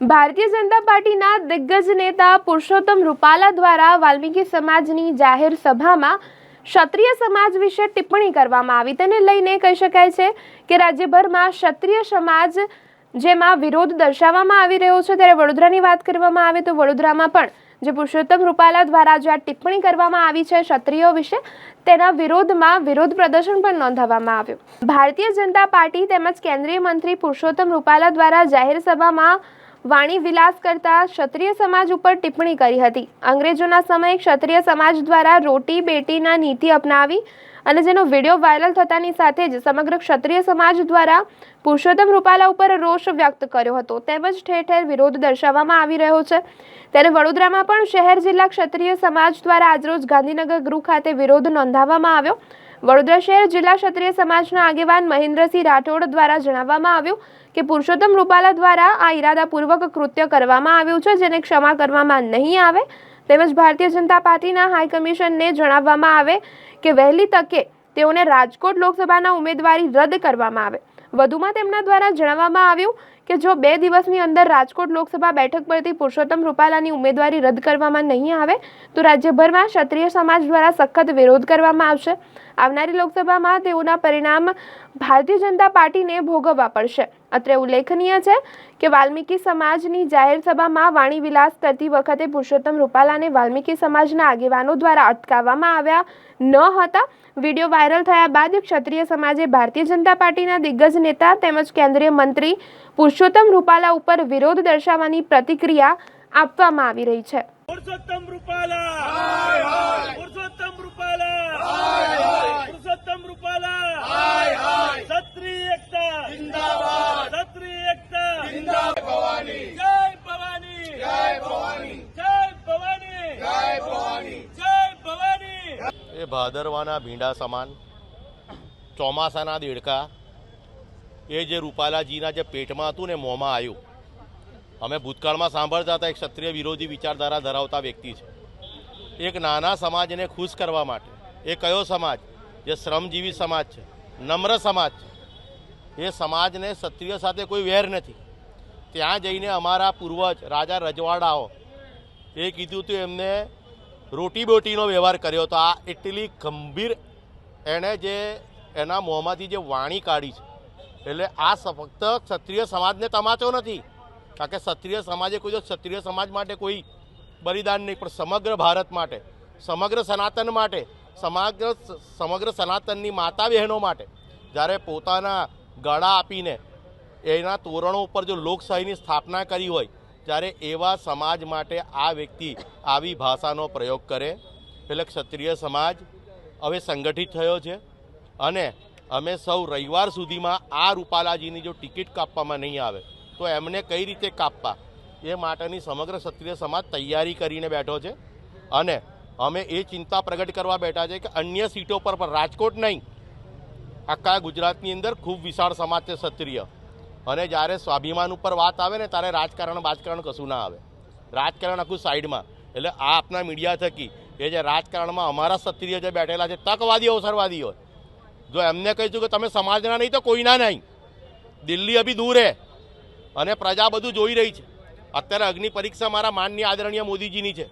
ભારતીય જનતા પાર્ટીના દિગ્ગજ નેતા પુરુષોત્તમ રૂપાલા દ્વારા વાલ્મીકી સમાજની જાહેર સભામાં ક્ષત્રિય સમાજ વિશે ટિપ્પણી કરવામાં આવી. તેને લઈને કહી શકાય છે કે રાજ્યભરમાં ક્ષત્રિય સમાજ જેમાં વિરોધ દર્શાવવામાં આવી રહ્યો છે. ત્યારે વડોદરાની વાત કરવામાં આવે તો વડોદરામાં પણ જે પુરુષોત્તમ રૂપાલા દ્વારા જે આ ટિપ્પણી કરવામાં આવી છે ક્ષત્રિયો વિશે, તેના વિરોધમાં વિરોધ પ્રદર્શન પણ નોંધાવવામાં આવ્યું. ભારતીય જનતા પાર્ટી તેમજ કેન્દ્રીય મંત્રી પુરુષોત્તમ રૂપાલા દ્વારા જાહેર સભામાં વાણી વિલાસ કરતા ક્ષત્રિય સમાજ ઉપર ટિપ્પણી કરી હતી. અંગ્રેજોના સમયે ક્ષત્રિય સમાજ દ્વારા રોટી બેટીના નીતિ અપનાવી અને જેનો વિડીયો વાયરલ થતાની સાથે જ સમગ્ર ક્ષત્રિય સમાજ દ્વારા પુરુષોત્તમ રૂપાલા ઉપર રોષ વ્યક્ત કર્યો હતો. તેમજ ઠેર ઠેર વિરોધ દર્શાવવામાં આવી રહ્યો છે. ત્યારે વડોદરામાં પણ શહેર જિલ્લા ક્ષત્રિય સમાજ દ્વારા આજરોજ ગાંધીનગર ગૃહ ખાતે વિરોધ નોંધાવવામાં આવ્યો. વડોદરા શહેર જિલ્લા ક્ષત્રિય સમાજના આગેવાન મહેન્દ્રસિંહ રાઠોડ દ્વારા જણાવવામાં આવ્યું કે પુરુષોત્તમ રૂપાલા દ્વારા આ ઇરાદાપૂર્વક કૃત્ય કરવામાં આવ્યું છે, જેને ક્ષમા કરવામાં નહીં આવે. તેમજ ભારતીય જનતા પાર્ટીના હાઈ કમિશનને જણાવવામાં આવે કે વહેલી તકે તેઓને રાજકોટ લોકસભાના ઉમેદવારી રદ કરવામાં આવે. વધુમાં તેમના દ્વારા જણાવવામાં આવ્યું કે જો 2 દિવસની અંદર રાજકોટ લોકસભા બેઠક પરથી પુરુષોત્તમ રૂપાલાની ઉમેદવારી રદ કરવામાં નહીં આવે તો રાજ્યભરમાં ક્ષત્રિય સમાજ દ્વારા સખત વિરોધ કરવામાં આવશે. આવનારી લોકસભામાં તેઓના પરિણામ ભારતીય જનતા પાર્ટીને ભોગવવા પડશે. અત્રે ઉલ્લેખનીય છે કે વાલ્મીકી સમાજની જાહેર સભામાં વાણી વિલાસ કરતી વખતે પુરુષોત્તમ રૂપાલાને વાલ્મીકી સમાજના આગેવાનો દ્વારા અટકાવવામાં આવ્યા ન હતા. વિડીયો વાયરલ થયા બાદ ક્ષત્રિય સમાજે ભારતીય જનતા પાર્ટીના દિગ્ગજ નેતા તેમજ કેન્દ્રીય મંત્રી પુરુષોત્તમ રૂપાલા ઉપર વિરોધ દર્શાવવાની પ્રતિક્રિયા આપવામાં આવી રહી છે. પુરુષોત્તમ રૂપાલા હાય હાય, પુરુષોત્તમ રૂપાલા હાય હાય, પુરુષોત્તમ રૂપાલા હાય હાય, ક્ષત્રિય એકતા જિંદાબાદ, ક્ષત્રિય એકતા જિંદાબાદ, ભવાની જય ભવાની, જય ભવાની, જય ભવાની, જય ભવાની, જય ભવાની. એ ભાદરવાના ભીંડા સમાન ચોમાસાના દેડકા એ જે રૂપાલાજીના જે પેટમાં હતું ને મોંમાં આવ્યું. અમે ભૂતકાળમાં સાંભળતા હતા એક ક્ષત્રિય વિરોધી વિચારધારા ધરાવતા વ્યક્તિ છે. એક નાના સમાજને ખુશ કરવા માટે એ કયો સમાજ? જે શ્રમજીવી સમાજ છે, નમ્ર સમાજ છે. એ સમાજને ક્ષત્રિય સાથે કોઈ વેર નથી. ત્યાં જઈને અમારા પૂર્વજ રાજા રજવાડાઓ એ કીધું હતું એમને રોટી બોટીનો વ્યવહાર કર્યો હતો. આ એટલી ગંભીર એણે જે એના મોંમાંથી જે વાણી કાઢી છે, એટલે આ ફક્ત ક્ષત્રિય સમાજને તમાચો નથી. કારણ કે ક્ષત્રિય સમાજે કોઈ ક્ષત્રિય સમાજ માટે કોઈ બલિદાન નહીં, પણ સમગ્ર ભારત માટે, સમગ્ર સનાતન માટે, સમગ્ર સનાતનની માતા બહેનો માટે જ્યારે પોતાના ગળા આપીને એના તોરણો ઉપર જો લોકશાહીની સ્થાપના કરી હોય, ત્યારે એવા સમાજ માટે આ વ્યક્તિ આવી ભાષાનો પ્રયોગ કરે. એટલે ક્ષત્રિય સમાજ હવે સંગઠિત થયો છે અને અમે સૌ રવિવાર સુધીમાં આ રૂપાલાજીની જો ટિકિટ કાપવામાં નહીં આવે તો એમને કઈ રીતે કાપવા એ માટેની સમગ્ર ક્ષત્રિય સમાજ તૈયારી કરીને બેઠો છે. અને અમે એ ચિંતા પ્રગટ કરવા બેઠા છે કે અન્ય સીટો પર પણ, રાજકોટ નહીં, આખા ગુજરાતની અંદર ખૂબ વિશાળ સમાજ છે ક્ષત્રિય. અને જ્યારે સ્વાભિમાન ઉપર વાત આવે ને ત્યારે રાજકારણ કશું ના આવે. રાજકારણ આખું સાઈડમાં. એટલે આ આપના મીડિયા થકી એ જે રાજકારણમાં અમારા ક્ષત્રિય જે બેઠેલા છે, તકવાદી અવસરવાદી હોય, જો એમને કહીશું કે તમે સમાજના નહીં તો કોઈના નહીં, દિલ્હી અભી દૂર હે અને પ્રજા બધું જોઈ રહી છે. અત્યારે અગ્નિ પરીક્ષા મારા માનનીય આદરણીય મોદીજીની છે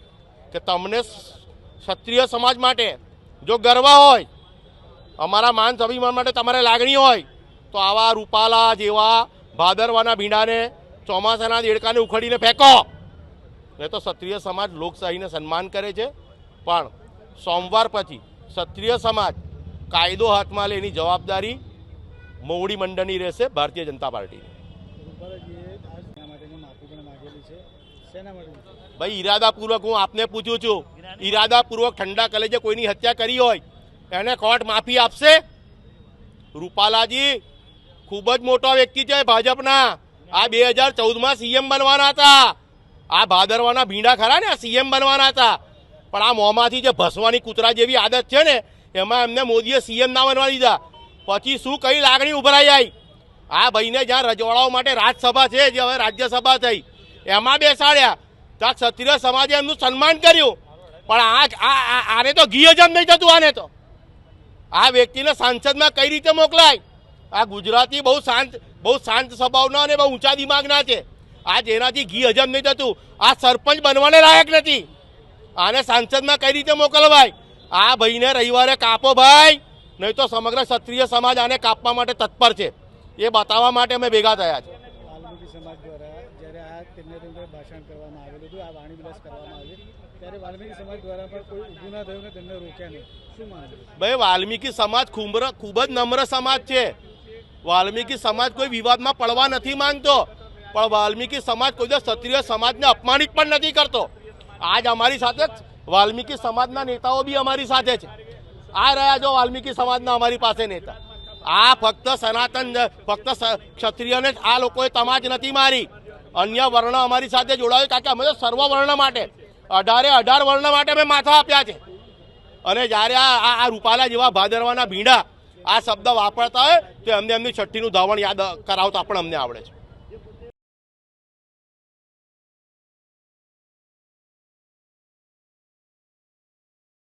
કે તમને ક્ષત્રિય સમાજ માટે જો ગર્વ હોય, અમારા માન સ્વાભિમાન માટે તમારે લાગણી હોય, તો આવા રૂપાલા જેવા ભાદરવાના ભીંડાને, ચોમાસાના દેડકાને ઉખડીને ફેંકો. એ તો ક્ષત્રિય સમાજ લોકશાહીને સન્માન કરે છે, પણ સોમવાર પછી ક્ષત્રિય સમાજ કાયદો હાથમાં લે એની જવાબદારી મોવડી મંડળની રહેશે, ભારતીય જનતા પાર્ટીની. ભાઈ ઈરાદાપૂર્વક હું આપને પૂછું છું, ઈરાદાપૂર્વક ઠંડા કલેજે કોઈની હત્યા કરી હોય એને કોર્ટ માફી આપશે? રૂપાલાજી ખૂબ જ મોટો વ્યક્તિ છે ભાજપના. આ 2014માં સીએમ બનવાના હતા. આ ભાદરવાના ભીંડા ખરા ને, આ સીએમ બનવાના હતા. પણ આ મોંમાંથી જે ભસવાની કૂતરા જેવી આદત છે ને, એમાં એમને મોદીએ સીએમ ના બનવા દીધા. પછી શું કઈ લાગણી ઉભરાઈ આવી? આ ભાઈને જ્યાં રજવાડાઓ માટે રાજસભા છે, જે હવે રાજ્યસભા થઈ, એમાં બેસાડ્યા. ત્યાં ક્ષત્રિય સમાજે એમનું સન્માન કર્યું. પણ આને તો ઘી હજમ નહીં થતું. આને તો આ વ્યક્તિને સાંસદમાં કઈ રીતે મોકલાય? આ ગુજરાતી બહુ શાંત સ્વભાવના અને બહુ ઊંચા દિમાગના છે. આ જેનાથી ઘી હજમ નહીં થતું, આ સરપંચ બનવાને લાયક નથી. આને સાંસદમાં કઈ રીતે મોકલવાય? આ ભાઈને રવિવારે કાપો ભાઈ, નહીં તો સમગ્ર ક્ષત્રિય સમાજ આને કાપવા માટે તત્પર છે. એ બતાવવા માટે અમે ભેગા થયા છે. વાલ્મીકી સમાજ દ્વારા જ્યારે આ તેમને ભાષણ કરવામાં આવેલું હતું, આ વાણી વિલાસ કરવામાં આવી, ત્યારે વાલ્મીકી સમાજ દ્વારા પણ કોઈ ઊભું ના થયું ને તેમને રોક્યા નહીં. શું માનવું? ભાઈ વાલ્મીકી સમાજ ખૂબ જ નમ્ર સમાજ છે. વાલ્મીકી સમાજ કોઈ વિવાદમાં પડવા નથી માંગતો, પણ વાલ્મીકી સમાજ કોઈ દિવસ ક્ષત્રિય સમાજને અપમાનિત પણ નથી કરતો. આજ અમારી સાથે વાલ્મીકી સમાજના નેતાઓ બી અમારી સાથે છે. આ રહ્યા જો વાલ્મીકી સમાજના અમારી પાસે નેતા. આ ફક્ત સનાતન ફક્ત ક્ષત્રિયને જ આ લોકોએ તમાજ નથી મારી, અન્ય વર્ણ અમારી સાથે જોડાયો, કારણ કે અમે તો સર્વ વર્ણ માટે 18 વર્ણ માટે અમે માથા આપ્યા છે. અને જ્યારે આ રૂપાલા જેવા ભાદરવાના ભીંડા આ શબ્દ વાપરતા હોય તો એમને એમની છઠ્ઠીનું ધાવણ યાદ કરાવતા પણ અમને આવડે છે.